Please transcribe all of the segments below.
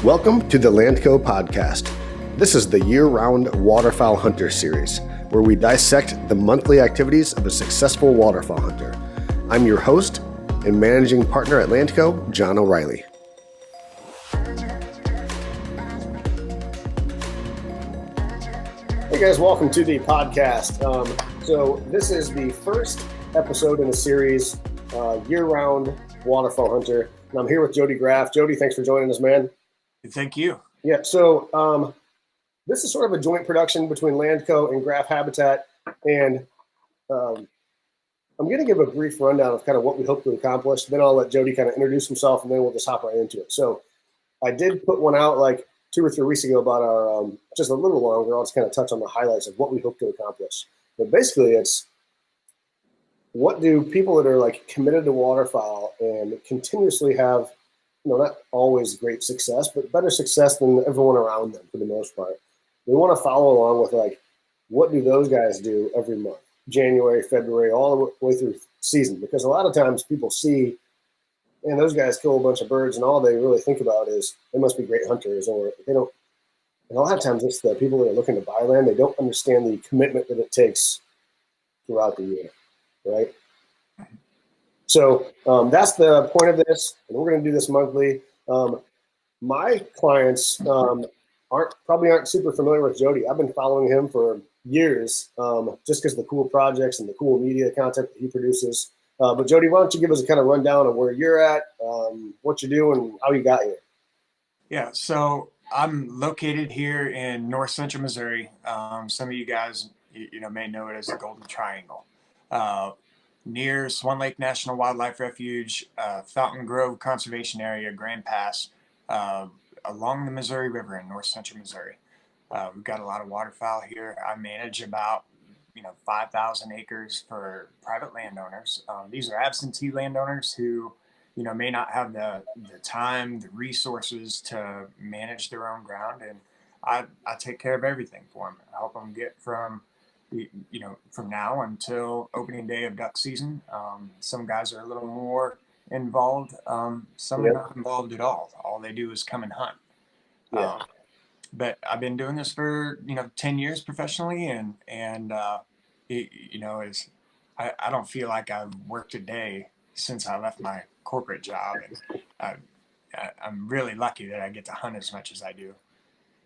Welcome to the Landco podcast. This is the year-round Waterfowl Hunter series, where we dissect the monthly activities of a successful waterfowl hunter. I'm your host and managing partner at Landco, John O'Reilly. Hey guys, welcome to the podcast. So this is the first episode in the series, year-round Waterfowl Hunter, and I'm here with Jody Graff. Jody, thanks for joining us, man. Thank you. Yeah, so this is sort of a joint production between Landco and Graff Habitat, and I'm going to give a brief rundown of kind of what we hope to accomplish. Then I'll let Jody kind of introduce himself, and then we'll just hop right into it. So I did put one out like 2 or 3 weeks ago about our, just a little longer. I'll just kind of touch on the highlights of what we hope to accomplish. But basically, it's what do people that are like committed to waterfowl and continuously have, not always great success, but better success than everyone around them for the most part. We want to follow along with like, what do those guys do every month, January, February, all the way through season? Because a lot of times people see, and those guys kill a bunch of birds and all they really think about is they must be great hunters, or they don't. And a lot of times it's the people that are looking to buy land, they don't understand the commitment that it takes throughout the year, right? So that's the point of this, and we're going to do this monthly. My clients aren't super familiar with Jody. I've been following him for years, just because of the cool projects and the cool media content that he produces. But Jody, why don't you give us a kind of rundown of where you're at, what you're doing, how you got here? Yeah, so I'm located here in north central Missouri. Some of you guys, may know it as the Golden Triangle. Near Swan Lake National Wildlife Refuge, Fountain Grove Conservation Area, Grand Pass, along the Missouri River in north central Missouri. We've got a lot of waterfowl here. I manage about 5,000 acres for private landowners. These are absentee landowners who may not have the time, the resources to manage their own ground, and I take care of everything for them. I help them get from now until opening day of duck season. Some guys are a little more involved. Some are not involved at all. All they do is come and hunt. Yeah. But I've been doing this for 10 years professionally, and I don't feel like I've worked a day since I left my corporate job, and I'm really lucky that I get to hunt as much as I do.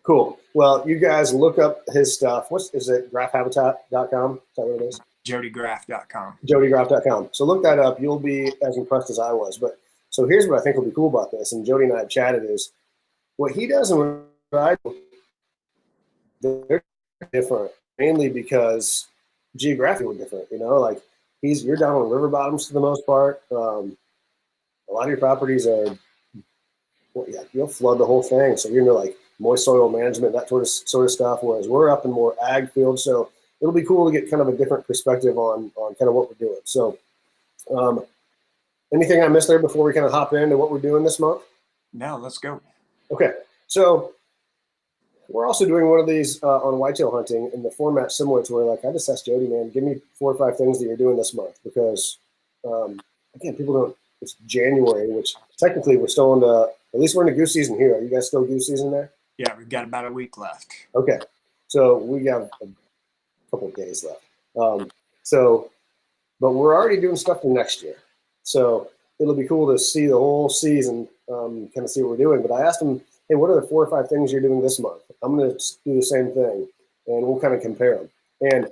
Cool. Well, you guys look up his stuff. Is it graffhabitat.com? Is that what it is? jodygraff.com. jodygraff.com. So look that up. You'll be as impressed as I was. But so here's what I think will be cool about this, and Jody and I have chatted, is what he does and what I do, they're different, mainly because geographically different. Like you're down on river bottoms for the most part. A lot of your properties are, you'll flood the whole thing. So you're into like moist soil management, that sort of stuff, whereas we're up in more ag fields. So it'll be cool to get kind of a different perspective on kind of what we're doing. So anything I missed there before we kind of hop into what we're doing this month? No, let's go. Okay. So we're also doing one of these on whitetail hunting in the format similar to where, I just asked Jody, man, give me 4 or 5 things that you're doing this month, because again, people don't, it's January, which technically we're still at least we're in the goose season here. Are you guys still goose season there? Yeah, we've got about a week left. Okay. So we have a couple of days left. But we're already doing stuff for next year. So it'll be cool to see the whole season, kind of see what we're doing. But I asked him, hey, what are the 4 or 5 things you're doing this month? I'm going to do the same thing, and we'll kind of compare them. And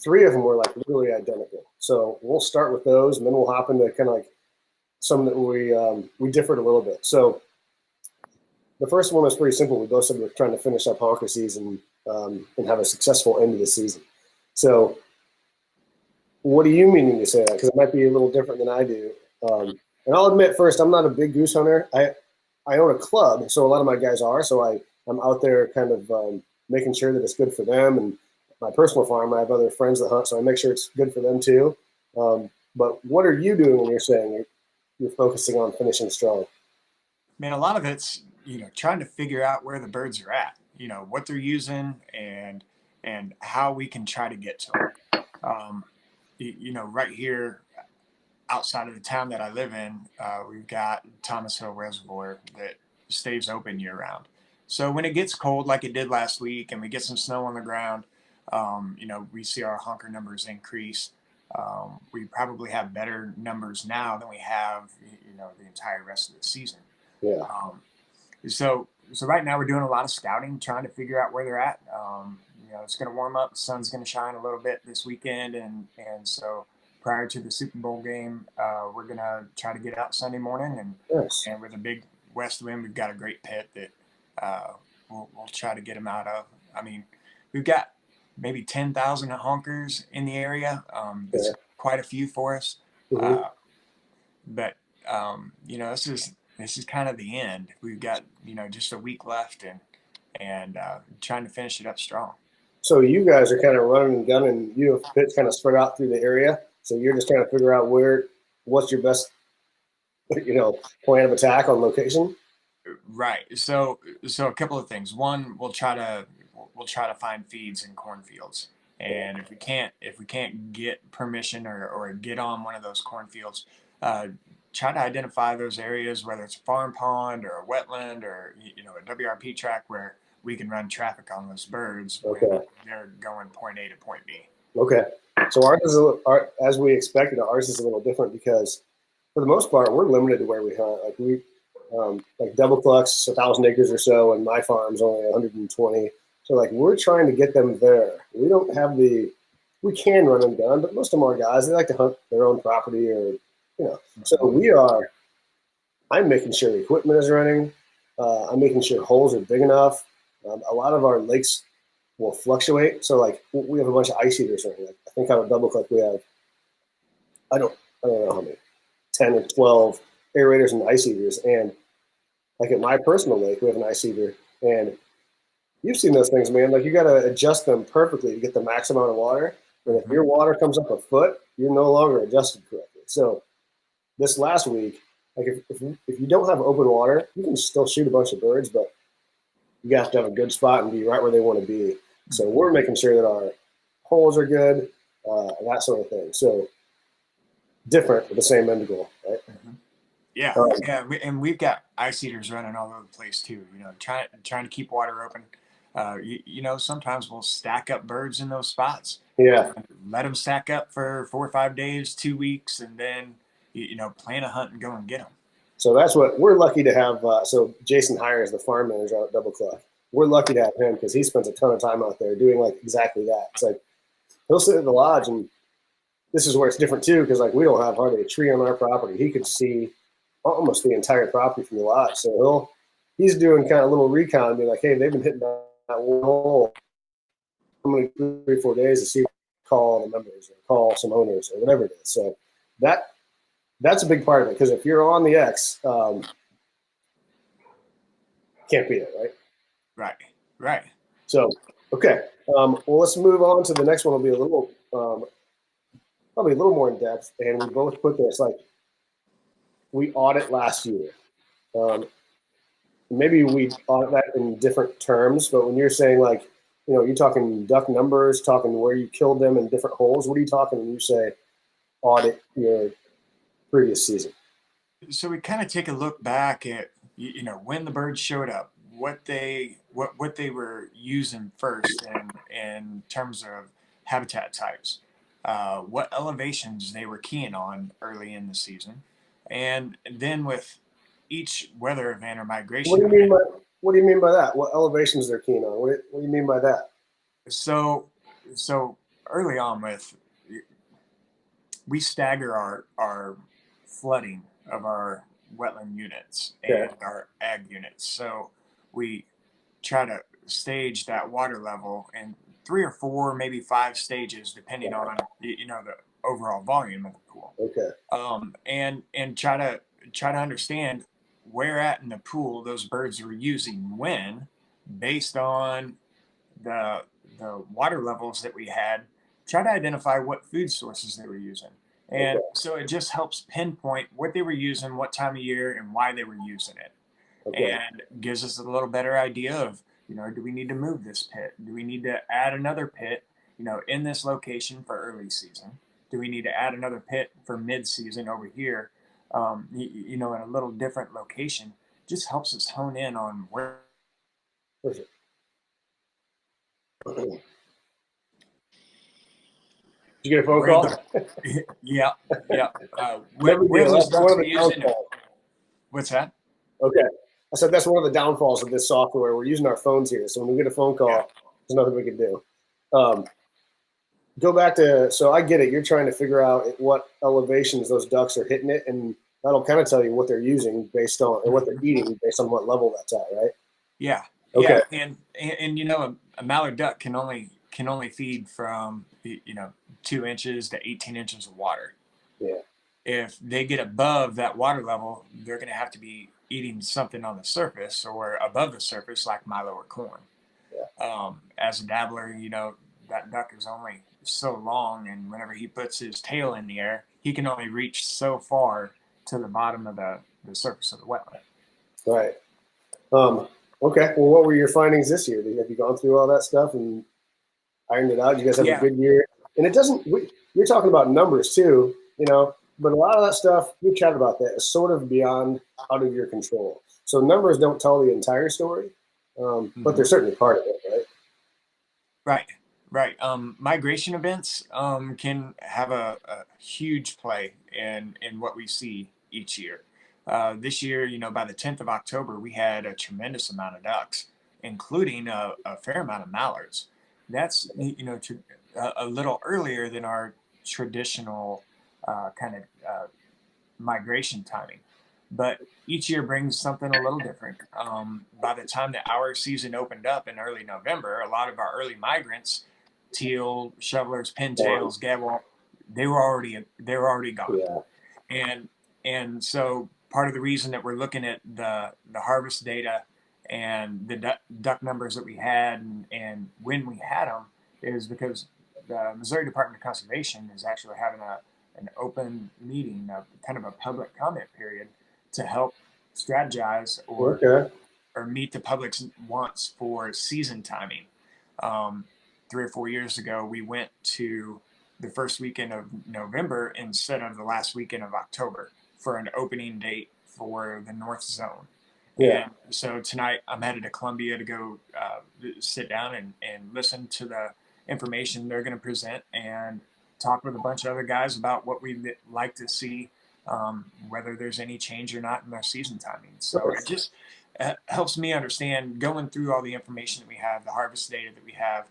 3 of them were really identical. So we'll start with those, and then we'll hop into kind of some that we differed a little bit. So the first one was pretty simple. We both said we're trying to finish up honker season and have a successful end of the season. So what do you mean when you say that? Because it might be a little different than I do. And I'll admit first, I'm not a big goose hunter. I own a club, so a lot of my guys are. So I'm out there kind of making sure that it's good for them. And my personal farm, I have other friends that hunt, so I make sure it's good for them too. But what are you doing when you're saying you're focusing on finishing strong? Man, a lot of it's trying to figure out where the birds are at, what they're using, and how we can try to get to them. Right here outside of the town that I live in, we've got Thomas Hill Reservoir that stays open year round. So when it gets cold like it did last week and we get some snow on the ground, we see our honker numbers increase. We probably have better numbers now than we have, the entire rest of the season. Yeah. So right now we're doing a lot of scouting, trying to figure out where they're at. It's going to warm up. The sun's going to shine a little bit this weekend, and so prior to the Super Bowl game, we're going to try to get out Sunday morning, and with a big west wind, we've got a great pit that we'll try to get them out of. I mean, we've got maybe 10,000 honkers in the area. It's quite a few for us, but this is kind of the end. We've got just a week left, and trying to finish it up strong. So you guys are kind of running and gunning. You have pits kind of spread out through the area. So you're just trying to figure out what's your best, plan of attack on location. Right. So a couple of things. One, we'll try to find feeds in cornfields, and if we can't get permission or get on one of those cornfields, try to identify those areas, whether it's a farm pond or a wetland or a WRP track where we can run traffic on those birds when they're going point A to point B. Okay. So ours is as we expected. Ours is a little different because, for the most part, we're limited to where we hunt. Like double clucks, 1,000 acres or so, and my farm's only 120. So we're trying to get them there. We don't have we can run and gun, but most of them are guys. They like to hunt their own property or. So I'm making sure the equipment is running. I'm making sure holes are big enough. A lot of our lakes will fluctuate. So we have a bunch of ice eaters running. I think on a double click we have, I don't know how many, 10 or 12 aerators and ice eaters. And at my personal lake, we have an ice eater, and you've seen those things, man. You got to adjust them perfectly to get the max amount of water. And if your water comes up a foot, you're no longer adjusted correctly. So this last week, if you don't have open water, you can still shoot a bunch of birds, but you have to have a good spot and be right where they want to be. So we're making sure that our holes are good, and that sort of thing. So different, but the same end goal, right? Yeah, and we've got ice eaters running all over the place too. Trying to keep water open. Sometimes we'll stack up birds in those spots. Yeah, let them stack up for 4 or 5 days, 2 weeks, and then plan a hunt and go and get them. So that's what we're lucky to have. So Jason Hires, the farm manager out at Double Cluck. We're lucky to have him because he spends a ton of time out there doing exactly that. It's he'll sit at the lodge, and this is where it's different too because we don't have hardly a tree on our property. He could see almost the entire property from the lodge. So he's doing kind of a little recon and be like, hey, they've been hitting that one hole. I'm going to 3 or 4 days to see call the members or call some owners or whatever it is. So that's a big part of it because if you're on the X, can't beat it, right? Right. So, okay. Well, let's move on to the next one. Will be a little, probably a little more in depth, and we both put this we audit last year. Maybe we audit that in different terms, but when you're saying you're talking duck numbers, talking where you killed them in different holes. What are you talking when you say audit your previous season? So we kind of take a look back at when the birds showed up, what they were using first in terms of habitat types, what elevations they were keying on early in the season, and then with each weather event or migration. What do you mean by that? What elevations they're keen on? What do you mean by that? So early on we stagger our flooding of our wetland units and our ag units. So we try to stage that water level in 3 or 4, maybe 5 stages, depending on the overall volume of the pool. Okay. And try to understand where at in the pool those birds were using when, based on the water levels that we had. Try to identify what food sources they were using. And so it just helps pinpoint what they were using, what time of year, and why they were using it. And gives us a little better idea of, do we need to move this pit? Do we need to add another pit, in this location for early season? Do we need to add another pit for mid-season over here, in a little different location? just helps us hone in on where. Perfect. Did you get a phone Where call? yeah, yeah. Never Where do. those That's one ducks of are the using. downfalls. What's that? Okay. I said that's one of the downfalls of this software. We're using our phones here, so when we get a phone call, Yeah. there's nothing we can do. Go back to, so I get it. You're trying to figure out at what elevations those ducks are hitting it, and that'll kind of tell you what they're using based on, or what they're eating based on what level that's at, right? Yeah, Okay. yeah, and you know, a mallard duck can only feed from 2 inches to 18 inches of water. Yeah. If they get above that water level, they're going to have to be eating something on the surface or above the surface, like milo or corn. Yeah. As a dabbler, that duck is only so long, and whenever he puts his tail in the air, he can only reach so far to the bottom of the surface of the wetland. Right. Okay. Well, what were your findings this year? Have you gone through all that stuff and ironed it out? You guys have a good year, and it doesn't. You're talking about numbers too, but a lot of that stuff we chatted about that is sort of beyond out of your control. So numbers don't tell the entire story, but they're certainly part of it, right? Right. Migration events can have a huge play in what we see each year. This year, by the 10th of October, we had a tremendous amount of ducks, including a fair amount of mallards. That's a little earlier than our traditional kind of migration timing. But each year brings something a little different. By the time the our season opened up in early November, a lot of our early migrants, teal, shovelers, pintails, gadwall, they were already gone. Yeah. And so part of the reason that we're looking at the harvest data and the duck numbers that we had and when we had them is because the Missouri Department of Conservation is actually having an open meeting, kind of a public comment period, to help strategize or meet the public's wants for season timing. 3 or 4 years ago, we went to the first weekend of November instead of the last weekend of October for an opening date for the North Zone. Yeah. And so tonight I'm headed to Columbia to go sit down and listen to the information they're going to present and talk with a bunch of other guys about what we'd like to see, whether there's any change or not in their season timing. So it just helps me understand, going through all the information that we have, the harvest data that we have,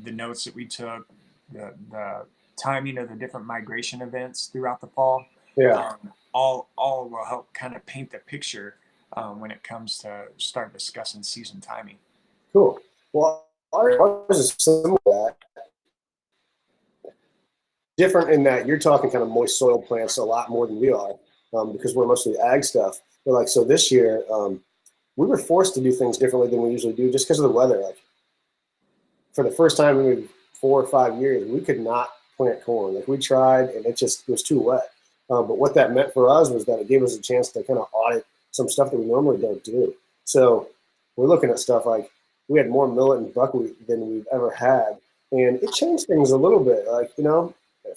the notes that we took, the timing of the different migration events throughout the fall. Yeah. All will help kind of paint the picture when it comes to start discussing season timing. Cool. Well, ours is similar to that. Different in that you're talking kind of moist soil plants a lot more than we are, because we're mostly ag stuff. But like, so this year, we were forced to do things differently than we usually do just because of the weather. Like, for the first time in 4 or 5 years, we could not plant corn. Like, we tried, and it was too wet. But what that meant for us was that it gave us a chance to kind of audit some stuff that we normally don't do. So we're looking at stuff like we had more millet and buckwheat than we've ever had, and it changed things a little bit. Like,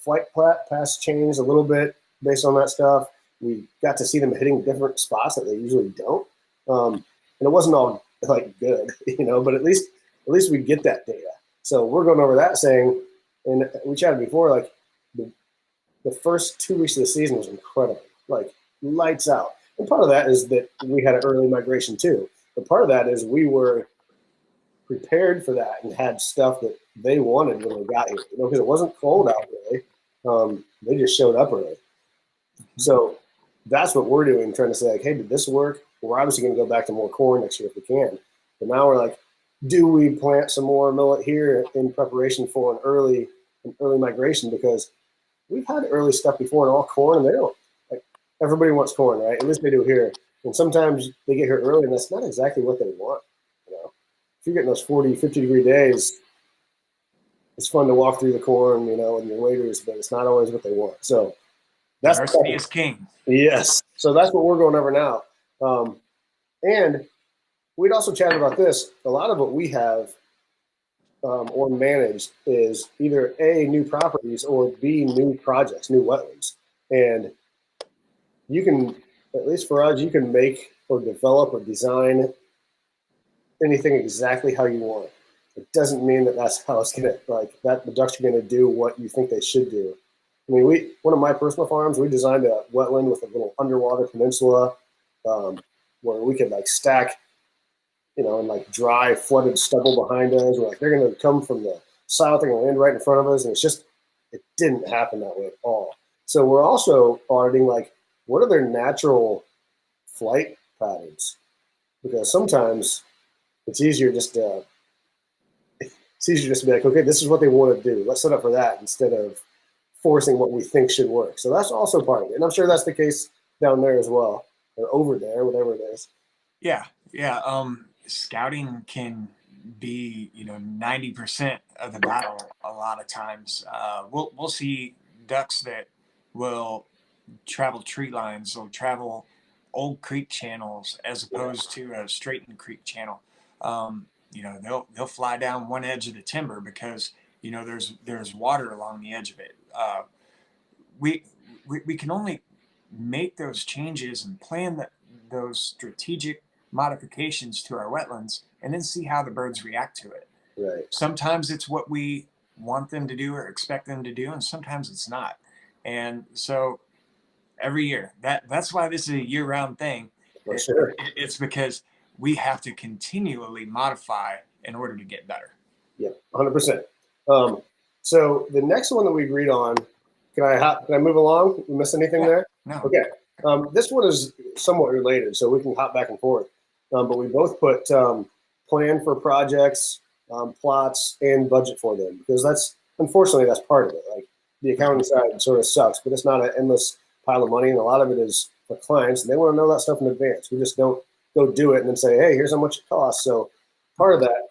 flight paths changed a little bit based on that stuff. We got to see them hitting different spots that they usually don't, and it wasn't all like good, but at least we get that data. So we're going over that saying, and we chatted before, like the first 2 weeks of the season was incredible, like lights out. And part of that is that we had an early migration too. But part of that is we were prepared for that and had stuff that they wanted when they got here, because it wasn't cold out really. They just showed up early. So that's what we're doing, trying to say, like, hey, did this work? We're obviously going to go back to more corn next year if we can. But now we're like, do we plant some more millet here in preparation for an early migration? Because we've had early stuff before in all corn, and they don't, like, everybody wants corn, right? At least they do here. And sometimes they get here early, and that's not exactly what they want. If you're getting those 40, 50-degree days, it's fun to walk through the corn, and your waders, but it's not always what they want. So that's diversity is king. Yes. So that's what we're going over now. And we'd also chatted about this. A lot of what we have or managed is either A, new properties, or B, new projects, new wetlands. And you can, at least for us, you can make or develop or design anything exactly how you want. It doesn't mean that that's how it's gonna that the ducks are gonna do what you think they should do. I mean, one of my personal farms, we designed a wetland with a little underwater peninsula um, where we could stack, and dry flooded stubble behind us. We're like, they're gonna come from the south, they're gonna land right in front of us, and it didn't happen that way at all. So we're also auditing what are their natural flight patterns, because sometimes it's easier just to be like, okay, this is what they want to do. Let's set up for that instead of forcing what we think should work. So that's also part of it. And I'm sure that's the case down there as well, or over there, whatever it is. Yeah, yeah. Scouting can be 90% of the battle. A lot of times, we'll see ducks that will travel tree lines or travel old creek channels as opposed to a straightened creek channel. They'll fly down one edge of the timber because there's water along the edge of it. We can only make those changes and plan those strategic modifications to our wetlands and then see how the birds react to it. Right. Sometimes it's what we want them to do or expect them to do, and sometimes it's not. And so every year, that's why this is a year-round thing. For sure. It's because we have to continually modify in order to get better. Yeah, 100%. So the next one that we agreed on, can I move along? You miss anything there? No. Okay. This one is somewhat related, so we can hop back and forth. But we both put plan for projects, plots, and budget for them, because unfortunately that's part of it. Like the accounting side sort of sucks, but it's not an endless pile of money, and a lot of it is for clients, and they want to know that stuff in advance. We just don't go do it and then say, hey, here's how much it costs. So part of that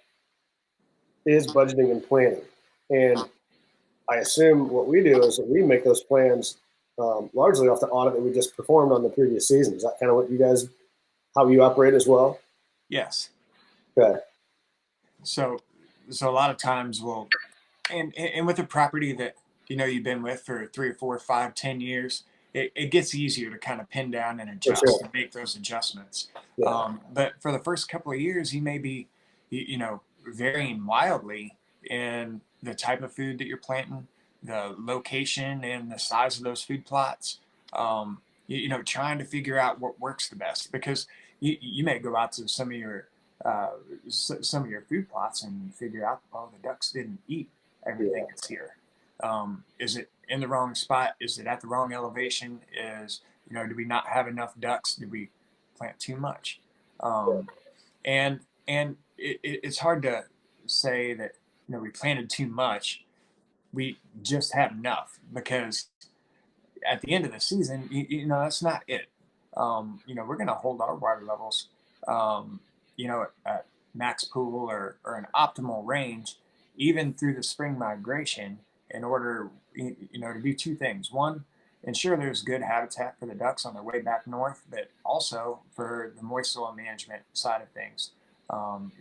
is budgeting and planning. And I assume what we do is that we make those plans largely off the audit that we just performed on the previous season. Is that kind of how you operate as well? Yes. Okay. So a lot of times and with a property that you've been with for 3 or 4, 5, 10 years, it gets easier to kind of pin down and adjust and make those adjustments. Yeah. But for the first couple of years, you may be, varying wildly in the type of food that you're planting, the location and the size of those food plots. Trying to figure out what works the best, because you may go out to some of your food plots and figure out, oh, the ducks didn't eat everything that's here. Is it in the wrong spot? Is it at the wrong elevation? Do we not have enough ducks? Did we plant too much? And it's hard to say that we planted too much. We just had enough, because at the end of the season, that's not it. We're going to hold our water levels, at max pool or an optimal range, even through the spring migration, in order, to do two things. One, ensure there's good habitat for the ducks on their way back north, but also for the moist soil management side of things.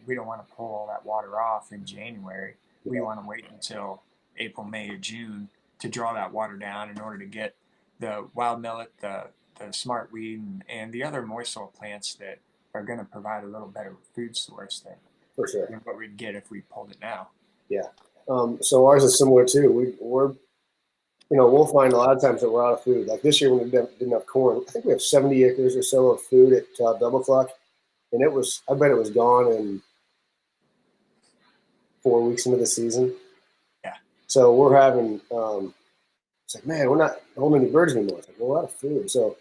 We don't want to pull all that water off in January. We want to wait until April, May, or June to draw that water down in order to get the wild millet, the smartweed, and the other moist soil plants that are going to provide a little better food source than what we'd get if we pulled it now. Yeah. So ours is similar too. We'll find a lot of times that we're out of food. Like this year when we didn't have corn, I think we have 70 acres or so of food at Double Cluck, and I bet it was gone in 4 weeks into the season. Yeah. So we're having, it's like, man, we're not holding any birds anymore. It's like, we're out of food. So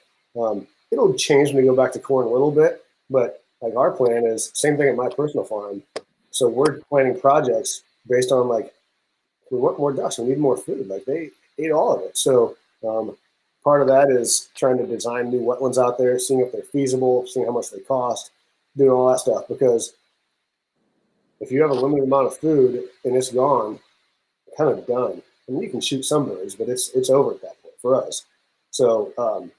it'll change when we go back to corn a little bit, but like our plan is same thing at my personal farm. So we're planning projects based on we want more ducks, we need more food. Like they ate all of it. So part of that is trying to design new wetlands out there, seeing if they're feasible, seeing how much they cost, doing all that stuff. Because if you have a limited amount of food and it's gone, kind of done. I mean, you can shoot some birds, but it's over at that point for us. So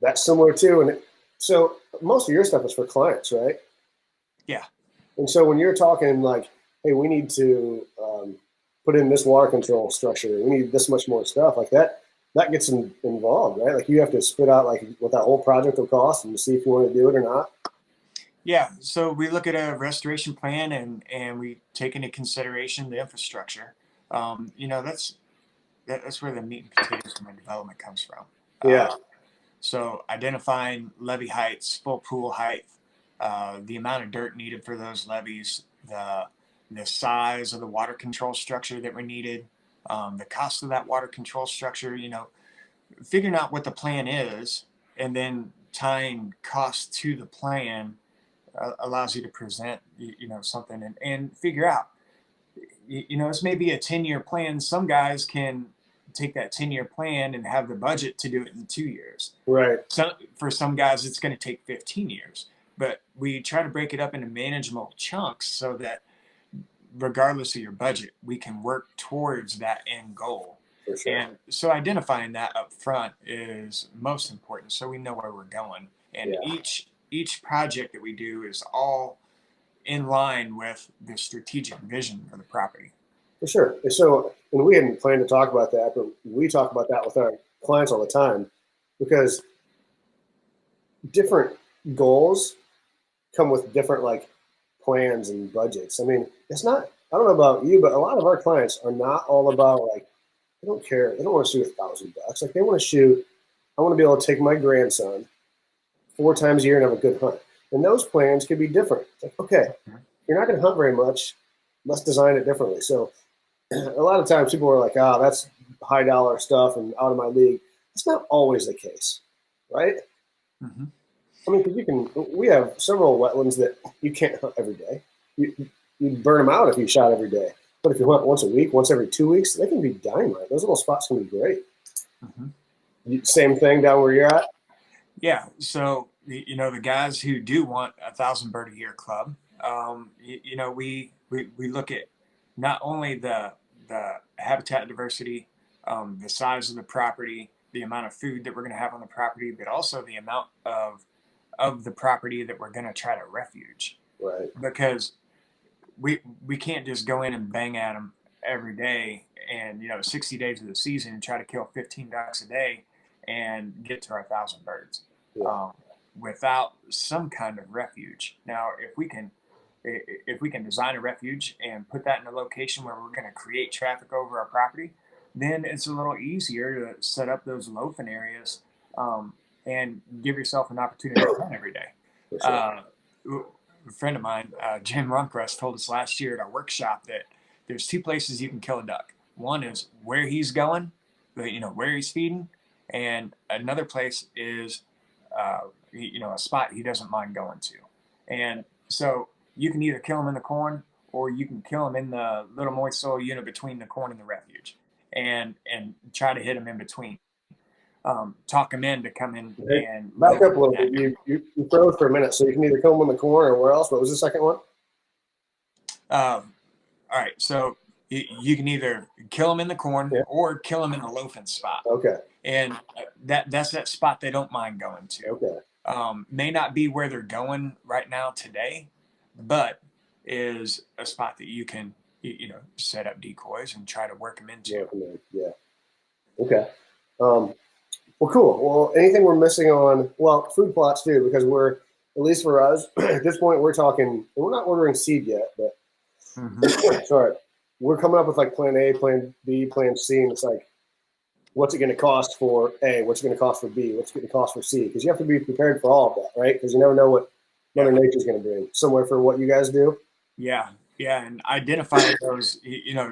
that's similar too. And so most of your stuff is for clients, right? Yeah. And so when you're talking hey, we need to put in this water control structure, we need this much more stuff like that, that gets involved, right? Like you have to spit out like what that whole project will cost and see if you want to do it or not. Yeah, so we look at a restoration plan and we take into consideration the infrastructure. That's where the meat and potatoes of my development comes from. Yeah. So identifying levee heights, full pool height, the amount of dirt needed for those levees, the size of the water control structure that we needed, the cost of that water control structure. Figuring out what the plan is, and then tying cost to the plan allows you to present something and figure out. This may be a 10-year plan. Some guys can take that 10-year plan and have the budget to do it in 2 years. Right. So for some guys, it's going to take 15 years. But we try to break it up into manageable chunks so that regardless of your budget, we can work towards that end goal. For sure. And so identifying that up front is most important so we know where we're going. And each project that we do is all in line with the strategic vision for the property. For sure. So, and we hadn't planned to talk about that, but we talk about that with our clients all the time because different goals come with different like plans and budgets. I mean, it's not, I don't know about you, but a lot of our clients are not all about like, they don't care. They don't want to shoot $1,000. Like they want to shoot, I want to be able to take my grandson 4 times a year and have a good hunt. And those plans could be different. It's like, okay, you're not going to hunt very much. Let's design it differently. So a lot of times people are like, oh, that's high dollar stuff and out of my league. It's not always the case, right? Mm-hmm. I mean, we have several wetlands that you can't hunt every day. You'd burn them out if you shot every day. But if you hunt once a week, once every 2 weeks, they can be dynamite. Those little spots can be great. Mm-hmm. Same thing down where you're at? Yeah. So, the guys who do want 1,000 bird a year club, we look at not only the habitat diversity, the size of the property, the amount of food that we're going to have on the property, but also the amount of the property that we're going to try to refuge. Right. Because we can't just go in and bang at them every day and 60 days of the season and try to kill 15 ducks a day and get to our 1,000 birds without some kind of refuge. Now, if we can design a refuge and put that in a location where we're going to create traffic over our property, then it's a little easier to set up those loafing areas and give yourself an opportunity to hunt every day. Sure. A friend of mine, Jim Runkrest, told us last year at our workshop that there's 2 places you can kill a duck. One is where he's going, where he's feeding, and another place is a spot he doesn't mind going to. And so you can either kill him in the corn or you can kill him in the little moist soil unit between the corn and the refuge and try to hit him in between. Talk him in to come in and back up a little bit. You froze for a minute, so you can either kill him in the corn or where else? What was the second one? All right, so you can either kill him in the corn or kill him in a loafing spot. Okay. And that's that spot they don't mind going to. Okay. May not be where they're going right now today, but is a spot that you can set up decoys and try to work them into. Yeah. Okay. Well, cool. Well, anything we're missing on, food plots too, because we're, at least for us, at this point, we're not ordering seed yet, but sorry, we're coming up with like plan A, plan B, plan C, and it's like, what's it going to cost for A? What's it going to cost for B? What's it going to cost for C? Because you have to be prepared for all of that, right? Because you never know what Mother Nature's going to bring. Similar for what you guys do. Yeah, and identifying those,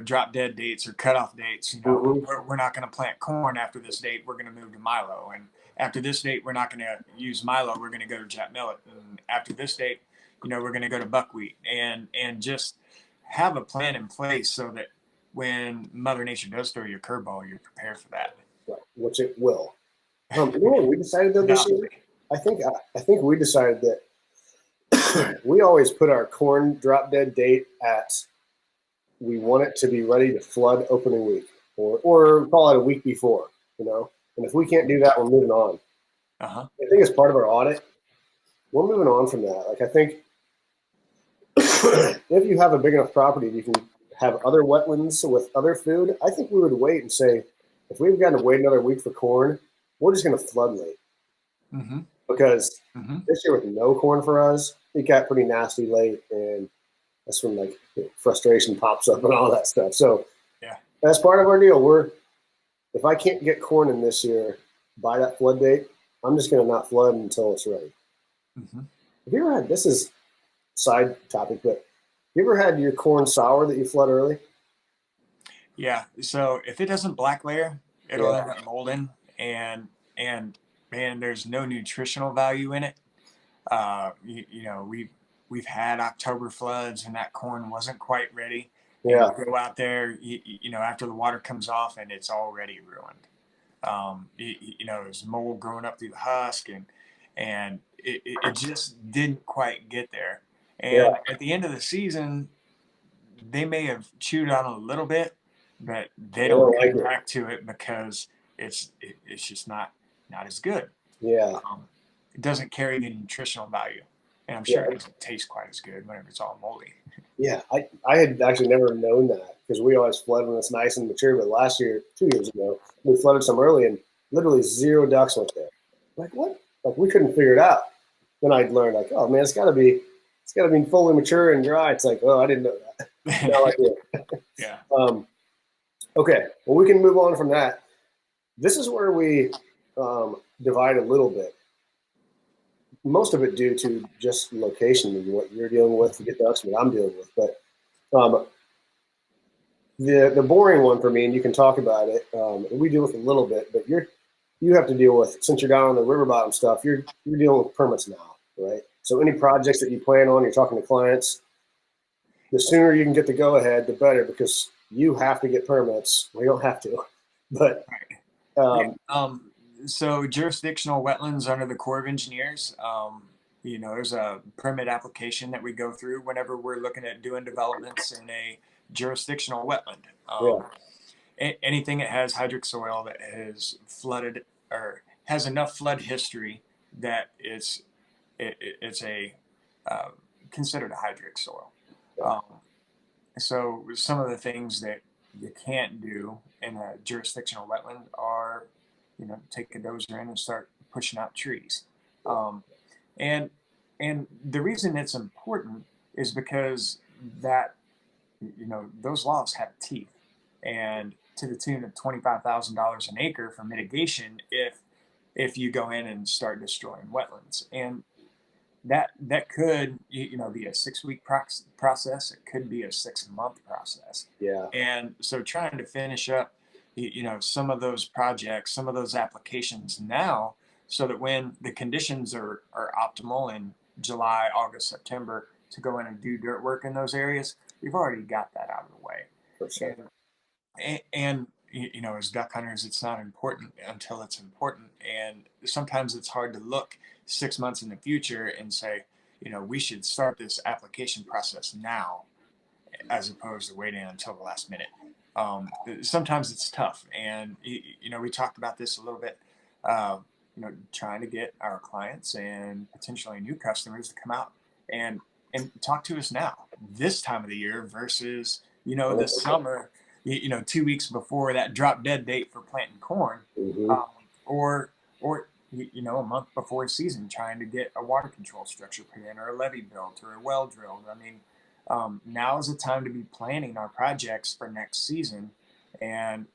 drop dead dates or cutoff dates. We're not going to plant corn after this date. We're going to move to milo, and after this date, we're not going to use milo. We're going to go to Jack millet, and after this date, we're going to go to buckwheat, and just have a plan in place so that when Mother Nature does throw you a curveball, you're prepared for that. Right, which it will. We decided though this year. I think we decided that we always put our corn drop dead date at, we want it to be ready to flood opening week or call it a week before, and if we can't do that, we're moving on. I think as part of our audit, we're moving on from that. Like I think if you have a big enough property, you can have other wetlands with other food. I think we would wait and say, if we've got to wait another week for corn, we're just going to flood late. Mm-hmm. Because Mm-hmm. this year with no corn for us, it got pretty nasty late, and that's when like frustration pops up and all that stuff. So Yeah. that's part of our deal. If I can't get corn in this year by that flood date, I'm just going to not flood until it's ready. Mm-hmm. Have you ever had, this is side topic, but you ever had your corn sour that you flood early? Yeah. So if it doesn't black layer, it'll Yeah. end up molding, and man, there's no nutritional value in it. We've had October floods, and that corn wasn't quite ready. And Yeah. you go out there, after the water comes off, and it's already ruined. There's mold growing up through the husk, and it just didn't quite get there. Yeah. And at the end of the season, they may have chewed on a little bit, but they They don't don't like come it. back to it because it's just not as good. Yeah. It doesn't carry the nutritional value, and I'm sure Yeah. it doesn't taste quite as good whenever it's all moldy. Yeah. I had actually never known that because we always flood when it's nice and mature. But last year, 2 years ago, we flooded some early and literally 0 ducks went there. Like, what? Like, we couldn't figure it out. Then I'd learned, like, oh man, it's got to be fully mature and dry. It's like, oh, I didn't know that. Now I do. Yeah. Okay, well, we can move on from that. This is where we divide a little bit. Most of it due to just location and what you're dealing with to get ducks, what I'm dealing with. But the boring one for me, and you can talk about it. We deal with a little bit, but you have to deal with, since you're down on the river bottom stuff. You're dealing with permits now, right? So any projects that you plan on, you're talking to clients. The sooner you can get the go ahead, the better, because you have to get permits. We don't have to, but So jurisdictional wetlands under the Corps of Engineers. There's a permit application that we go through whenever we're looking at doing developments in a jurisdictional wetland. Anything that has hydric soil that has flooded or has enough flood history that it's a considered a hydric soil. So some of the things that you can't do in a jurisdictional wetland are, take a dozer in and start pushing out trees. And the reason it's important is because that, those laws have teeth, and to the tune of $25,000 an acre for mitigation if you go in and start destroying wetlands. And that could be a 6-week process. It could be a 6-month process. Yeah. And so trying to finish up some of those projects, some of those applications now, so that when the conditions are optimal in July, August, September to go in and do dirt work in those areas, we've already got that out of the way. For sure. And as duck hunters, it's not important until it's important. And sometimes it's hard to look 6 months in the future and say, we should start this application process now, as opposed to waiting until the last minute. Sometimes it's tough. And, we talked about this a little bit, trying to get our clients and potentially new customers to come out and talk to us now, this time of the year versus, this summer, 2 weeks before that drop dead date for planting corn, Mm-hmm. or a month before season, trying to get a water control structure put in, or a levee built, or a well drilled. I mean, now is the time to be planning our projects for next season, and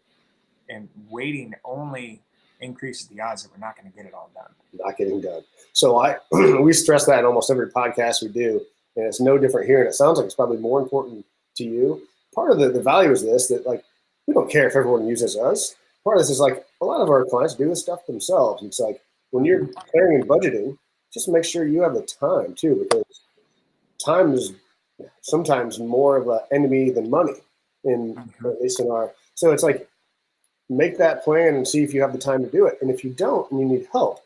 waiting only increases the odds that we're not going to get it all done. Not getting done. So we stress that in almost every podcast we do, and it's no different here. And it sounds like it's probably more important to you. Part of the value is this, that like, we don't care if everyone uses us. Part of this is like, a lot of our clients do this stuff themselves. It's like, when you're planning and budgeting, just make sure you have the time too, because time is sometimes more of an enemy than money, at least in our. So it's like, make that plan and see if you have the time to do it. And if you don't, and you need help,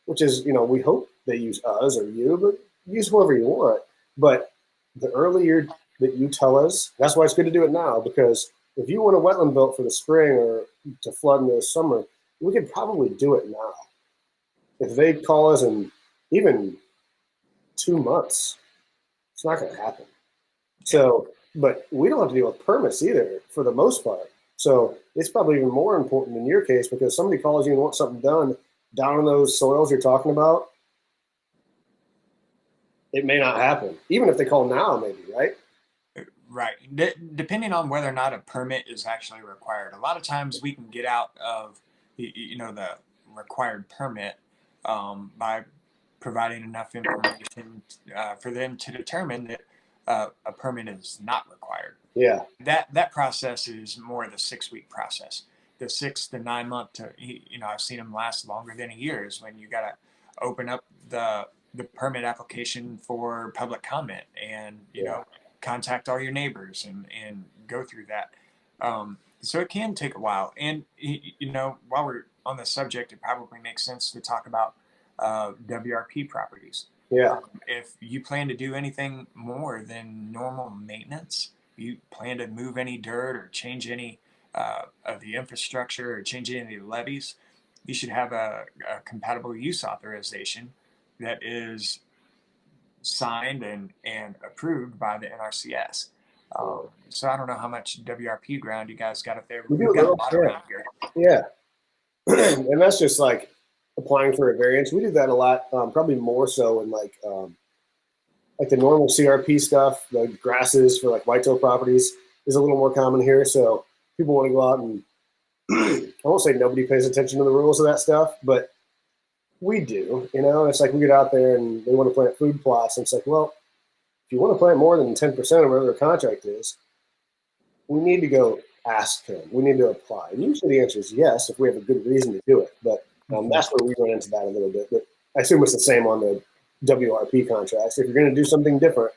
which is, we hope they use us or you, but use whoever you want. But the earlier that you tell us, that's why it's good to do it now, because if you want a wetland built for the spring or to flood in the summer, we could probably do it now. If they call us in even 2 months, it's not going to happen. So, but we don't have to deal with permits either, for the most part. So it's probably even more important in your case because somebody calls you and wants something done down in those soils you're talking about. It may not happen, even if they call now, maybe, right? Right. Depending on whether or not a permit is actually required. A lot of times we can get out of, the required permit by providing enough information for them to determine that a permit is not required. Yeah. That process is more the 6-week process. The 6 to 9 month to, I've seen them last longer than a year is when you got to open up the permit application for public comment and, contact all your neighbors and go through that. So it can take a while. And, while we're on the subject, it probably makes sense to talk about WRP properties. Yeah. If you plan to do anything more than normal maintenance, you plan to move any dirt or change any of the infrastructure or change any of the levees, you should have a compatible use authorization that is signed and approved by the NRCS. So I don't know how much WRP ground you guys got up there. We do We've a got a little, lot yeah. around here. Yeah. And that's just like applying for a variance. We do that a lot, probably more so in like the normal CRP stuff, the grasses for like whitetail properties is a little more common here. So people want to go out and I won't say nobody pays attention to the rules of that stuff, but we do. It's like we get out there and they want to plant food plots, and it's like, well, if you want to plant more than 10% of whatever the contract is, we need to go ask him. We need to apply. And usually the answer is yes if we have a good reason to do it. But that's where we run into that a little bit. But I assume it's the same on the WRP contracts. If you're going to do something different,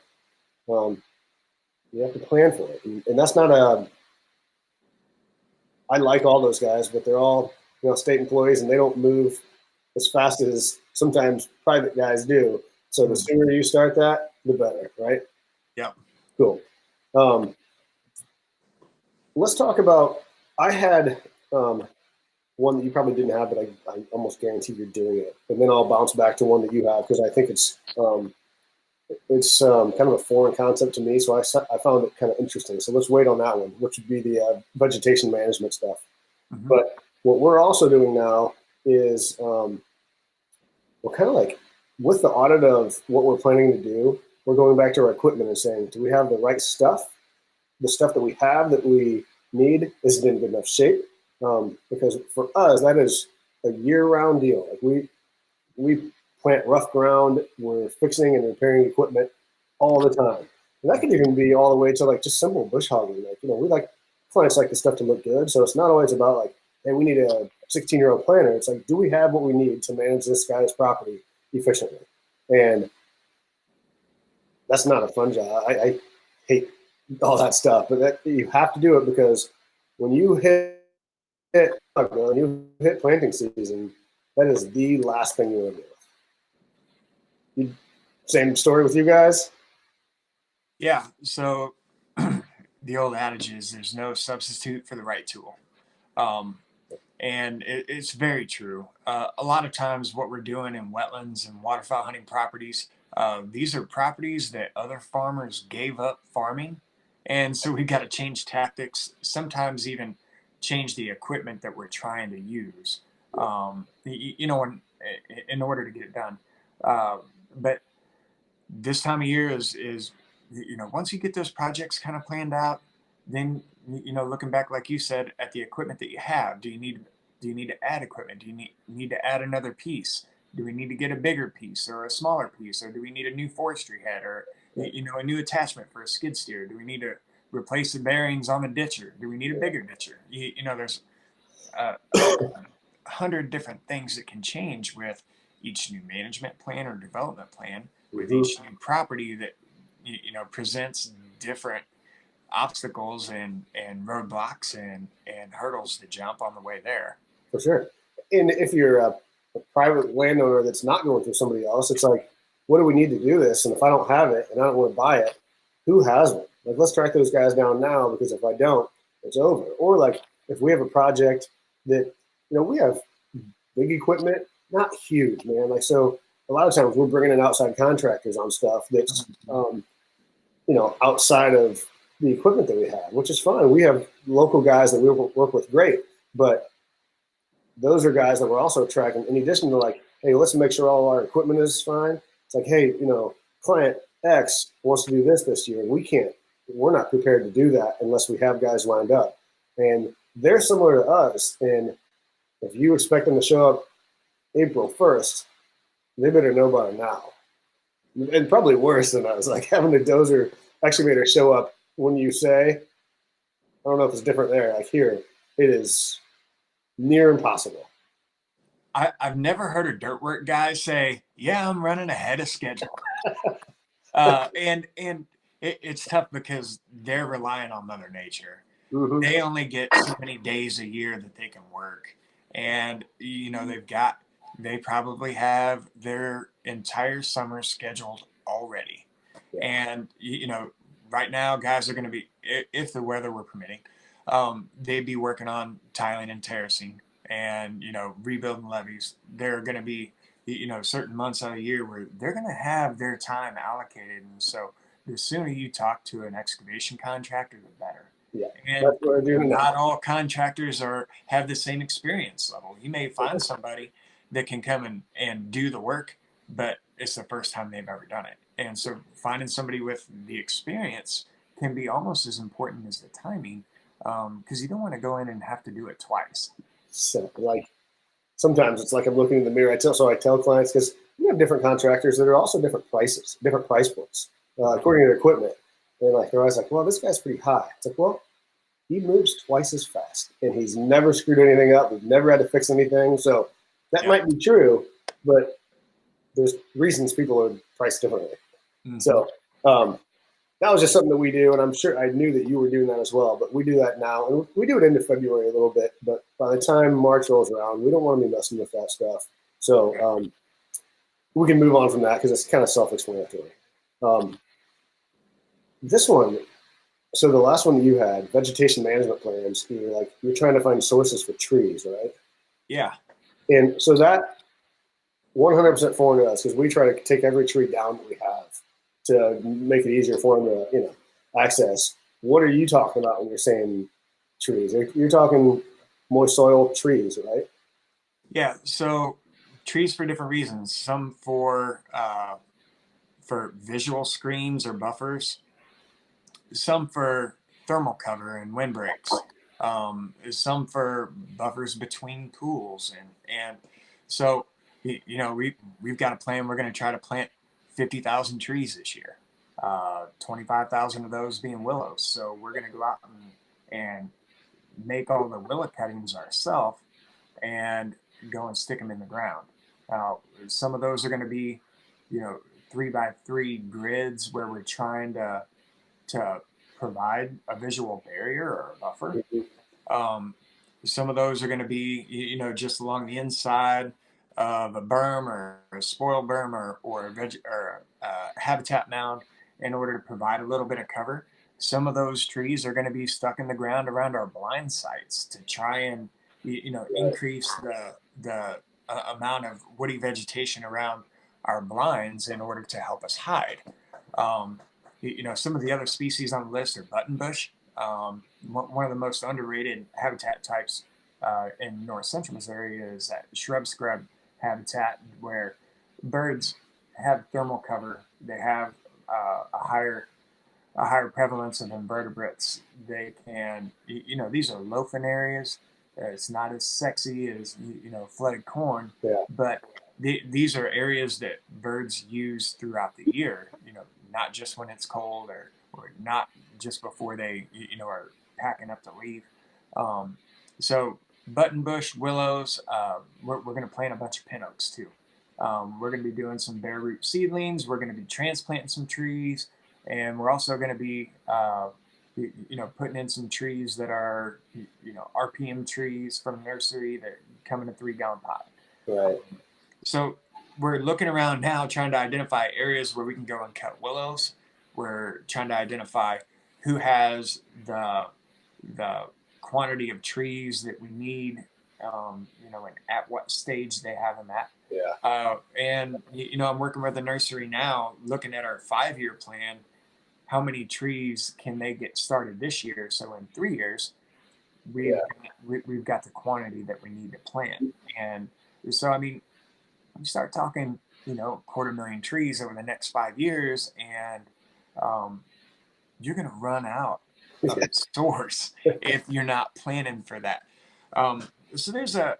you have to plan for it. And that's not I like all those guys, but they're all state employees, and they don't move as fast as sometimes private guys do. So the sooner you start that, the better, right? Yeah. Cool. Let's talk about, I had one that you probably didn't have, but I almost guarantee you're doing it. And then I'll bounce back to one that you have because I think it's kind of a foreign concept to me. So I found it kind of interesting. So let's wait on that one, which would be the vegetation management stuff. Mm-hmm. But what we're also doing now is we're kind of like with the audit of what we're planning to do, we're going back to our equipment and saying, do we have the right stuff? The stuff that we have that we need, is it in good enough shape? Because for us, that is a year-round deal. Like we plant rough ground, we're fixing and repairing equipment all the time. And that could even be all the way to like just simple bush hogging. Like, we like clients like the stuff to look good. So it's not always about like, hey, we need a 16-year-old planter. It's like, do we have what we need to manage this guy's property efficiently? And that's not a fun job. I hate all that stuff, but that you have to do it because when you hit planting season, that is the last thing you want to do. Same story with you guys? Yeah. So the old adage is there's no substitute for the right tool. And it's very true. A lot of times what we're doing in wetlands and waterfowl hunting properties, these are properties that other farmers gave up farming. And so we got to change tactics, sometimes even change the equipment that we're trying to use, in order to get it done. But this time of year is once you get those projects kind of planned out, then, looking back, like you said, at the equipment that you have, do you need to add equipment? Do you need to add another piece? Do we need to get a bigger piece or a smaller piece? Or do we need a new forestry head or, a new attachment for a skid steer? Do we need to replace the bearings on the ditcher? Do we need a bigger ditcher? There's 100 different things that can change with each new management plan or development plan, with each new property that, presents different obstacles and roadblocks and hurdles to jump on the way there. For sure. And if you're a private landowner that's not going through somebody else, it's like, what do we need to do this? And if I don't have it and I don't want to buy it, who has it? Like, let's track those guys down now, because if I don't, it's over. Or like if we have a project that, we have big equipment, not huge, man. Like, so a lot of times we're bringing in outside contractors on stuff that's, outside of the equipment that we have, which is fine. We have local guys that we work with, great, but those are guys that we're also tracking. In addition to like, hey, let's make sure all our equipment is fine. It's like, hey, client X wants to do this year. We can't. We're not prepared to do that unless we have guys lined up. And they're similar to us. And if you expect them to show up April 1st, they better know by now. And probably worse than us, like having a dozer excavator show up when you say, I don't know if it's different there. Like here, it is near impossible. I've never heard a dirt work guy say, "Yeah, I'm running ahead of schedule." And it's tough because they're relying on Mother Nature. Mm-hmm. They only get so many days a year that they can work, and they probably have their entire summer scheduled already. Yeah. And right now, guys are going to be, if the weather were permitting, they'd be working on tiling and terracing and rebuilding levees. There are going to be certain months out of the year where they're going to have their time allocated, and so the sooner you talk to an excavation contractor, the better. Yeah, and that's what I do now. not all contractors have the same experience level. You may find somebody that can come and do the work, but it's the first time they've ever done it. And so finding somebody with the experience can be almost as important as the timing, because you don't want to go in and have to do it twice. So, like, sometimes it's like I'm looking in the mirror. I tell clients, because we have different contractors that are also different prices, different price points, according to their equipment. They're always like, well, this guy's pretty high. It's like, well, he moves twice as fast, and he's never screwed anything up. We've never had to fix anything. So that might be true, but there's reasons people are priced differently. Mm-hmm. So that was just something that we do, and I'm sure I knew that you were doing that as well. But we do that now, and we do it into February a little bit. But by the time March rolls around, we don't want to be messing with that stuff. So we can move on from that because it's kind of self-explanatory. This one, so the last one that you had, vegetation management plans, you're trying to find sources for trees, right? Yeah. And so that 100% foreign to us because we try to take every tree down that we have to make it easier for them to, access. What are you talking about when you're saying trees? You're talking moist soil trees, right? Yeah. So trees for different reasons. Some for visual screens or buffers. Some for thermal cover and windbreaks. Some for buffers between pools, and so we've got a plan. We're going to try to plant 50,000 trees this year. 25,000 of those being willows. So we're going to go out and make all the willow cuttings ourselves and go and stick them in the ground. Now, some of those are going to be 3x3 grids where we're trying to provide a visual barrier or a buffer. Some of those are going to be, just along the inside of a berm or a spoil berm or a habitat mound in order to provide a little bit of cover. Some of those trees are going to be stuck in the ground around our blind sites to try and, increase the amount of woody vegetation around our blinds in order to help us hide. Some of the other species on the list are buttonbush. One of the most underrated habitat types in north central Missouri is that shrub scrub habitat where birds have thermal cover. They have a higher prevalence of invertebrates. They can, these are loafing areas. It's not as sexy as flooded corn, but these are areas that birds use throughout the year. Not just when it's cold or not just before they are packing up to leave. So buttonbush, willows, we're going to plant a bunch of pin oaks too. We're going to be doing some bare root seedlings. We're going to be transplanting some trees, and we're also going to be putting in some trees that are RPM trees from nursery that come in a 3-gallon pot. Right. So we're looking around now trying to identify areas where we can go and cut willows. We're trying to identify who has the quantity of trees that we need, and at what stage they have them at. Yeah. And I'm working with the nursery now, looking at our 5-year plan how many trees can they get started this year? So in 3 years, we've got the quantity that we need to plant. And so, I mean, you start talking, 250,000 trees over the next 5 years, and you're going to run out of source if you're not planning for that. So there's a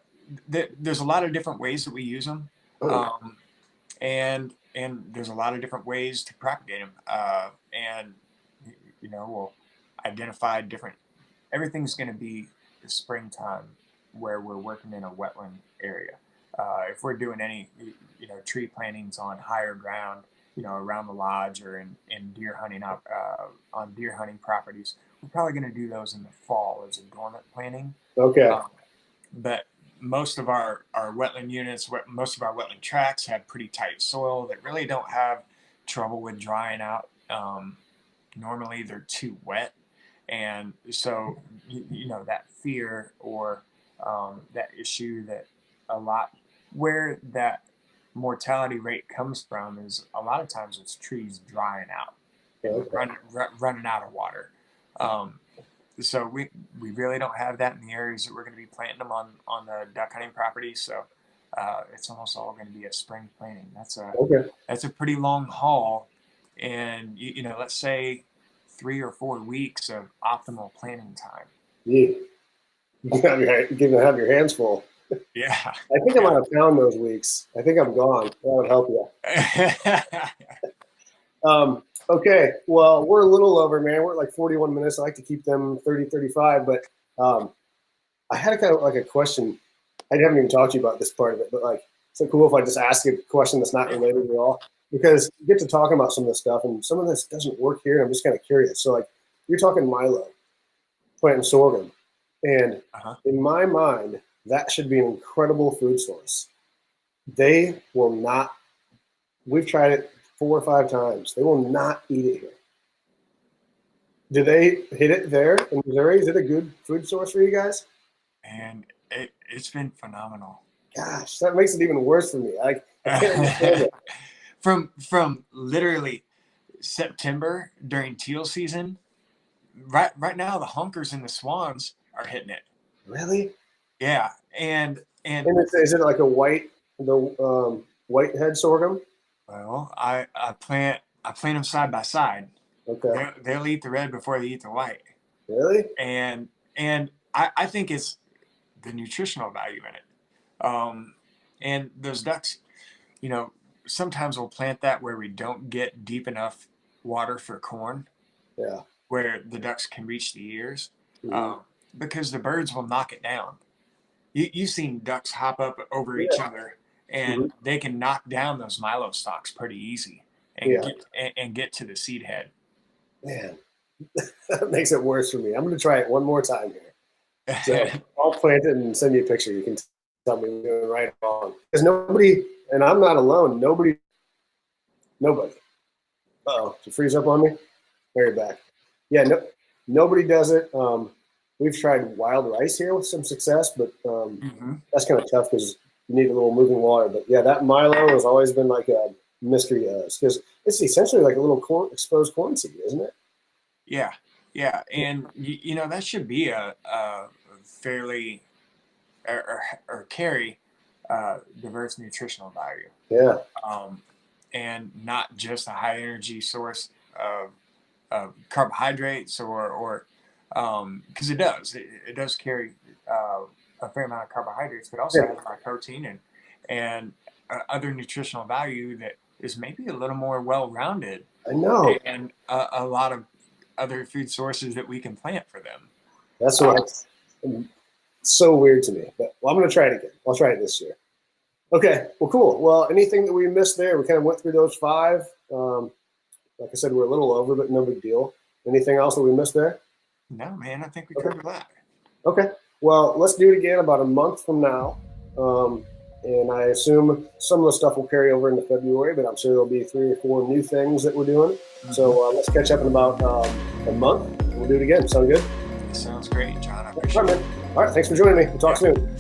lot of different ways that we use them. And there's a lot of different ways to propagate them. And we'll identify different. Everything's going to be the springtime where we're working in a wetland area. If we're doing any tree plantings on higher ground, around the lodge or in deer hunting on deer hunting properties, we're probably going to do those in the fall as a dormant planting. Okay. But most of our wetland units, most of our wetland tracts have pretty tight soil that really don't have trouble with drying out. Normally they're too wet. And so, that fear or that issue that where that mortality rate comes from is a lot of times it's trees drying out, running out of water. So we really don't have that in the areas that we're going to be planting them on the duck hunting property. So it's almost all going to be a spring planting. That's a pretty long haul, and let's say 3 or 4 weeks of optimal planting time. Yeah, you're gonna have your hands full. Yeah, I think I'm out of town those weeks. I think I'm gone. That would help you. Okay, well, we're a little over, man. We're at like 41 minutes. I like to keep them 30, 35, but I had a kind of like a question. I haven't even talked to you about this part of it, but like, is it cool if I just ask you a question that's not related at all? Because you get to talking about some of this stuff, and some of this doesn't work here, and I'm just kind of curious. So, like, you're talking milo, planting sorghum, and in my mind, that should be an incredible food source. They will not. We've tried it 4 or 5 times. They will not eat it here. Do they hit it there in Missouri? Is it a good food source for you guys? And it's been phenomenal. Gosh, that makes it even worse for me. I can't understand it. From literally September during teal season, right now the honkers and the swans are hitting it. Really? Yeah, and is it like a whitehead sorghum? Well, I plant them side by side. Okay. They'll eat the red before they eat the white. Really? And I think it's the nutritional value in it. And those ducks, sometimes we'll plant that where we don't get deep enough water for corn. Yeah. Where the ducks can reach the ears, because the birds will knock it down. You've seen ducks hop up over each other, and they can knock down those milo stalks pretty easy and get to the seed head. Man, that makes it worse for me. I'm going to try it one more time here. So I'll plant it and send you a picture. You can tell me we're doing right or wrong. Because nobody, and I'm not alone, nobody. Uh-oh, did you freeze up on me? There you're back. Yeah, nobody does it. We've tried wild rice here with some success, but that's kind of tough because you need a little moving water. But yeah, that milo has always been like a mystery to us because it's essentially like a little exposed corn seed, isn't it? Yeah, and that should be a fairly or carry diverse nutritional value. Yeah. And not just a high energy source of carbohydrates or because it does carry a fair amount of carbohydrates, but also has high protein and other nutritional value that is maybe a little more well-rounded. I know. And a lot of other food sources that we can plant for them. That's what's so weird to me. But I'm going to try it again. I'll try it this year. Okay. Well, cool. Well, anything that we missed there? We kind of went through those 5. Like I said, we're a little over, but no big deal. Anything else that we missed there? No, man. I think we covered that. Okay. Well, let's do it again about a month from now. And I assume some of the stuff will carry over into February, but I'm sure there'll be 3 or 4 new things that we're doing. So let's catch up in about a month. We'll do it again. Sound good? Sounds great, John. I appreciate it. All right. Thanks for joining me. We'll talk soon.